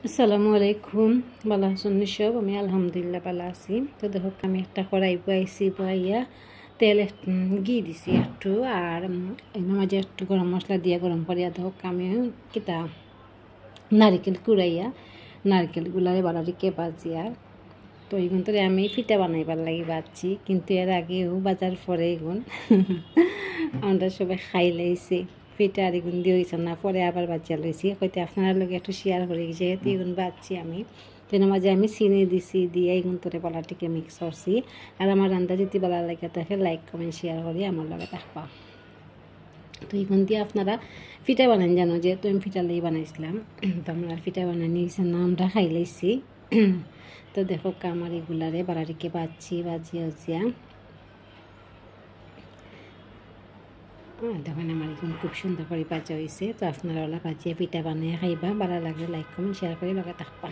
আসসালামু আলাইকুম। ভালো আছেন সব? আমি আলহামদুলিল্লাহ ভালো আছি। তো দেখো আমি একটা কড়াই বয়াইছি, বয়াইয়া তেল ঘি দিছি একটু, আর এর মাঝে একটু গরম মশলা দিয়ে গরম করিয়া দেখো আমি কিতা নারিকেল কুড়াইয়া নারকেলগুলারে বাড়ারিকে বাজি। আর তো এইগুন তো আমি পিঠা বানাইবার লাগি বাজছি, কিন্তু এর আগেও বাজার পরে এগুন আমরা সবাই খাই লাইছি। পিঠা আর এগুন দিয়ে হয়েছে না, পরে আবার বাচ্চা লইছি, হয়তো আপনার লোক একটু শেয়ার করে গেছে, যেহেতু এগুন বাজছি আমি। তেন মাঝে আমি চিনি দিছি, দিয়ে এগুন তোরে বলাটিকে মিক্স করছি। আর আমার রান্না যদি ভালো লাগে তাকে লাইক কমেন্ট শেয়ার করি আমার লগে থাকবা। তো এগুন দিয়ে আপনারা পিঠা বানান জানো, যেহেতু আমি পিঠা লাই বানাইছিলাম, তো আমরা পিঠা বানাই নিয়েছি না, আমরা খাই লাইছি। তো দেখো আমার এগুলারে বাড়ারিকে বাজিয়া হচ্ছিয়া দেখেন আমার এখন খুব সুন্দর করে বাজা হয়েছে। তো আপনারা ওলা বাজিয়ে পিঠা বানিয়ে খাইবা, ভালো লাগলে লাইক কমেন্ট শেয়ার করে লগে থাকবা।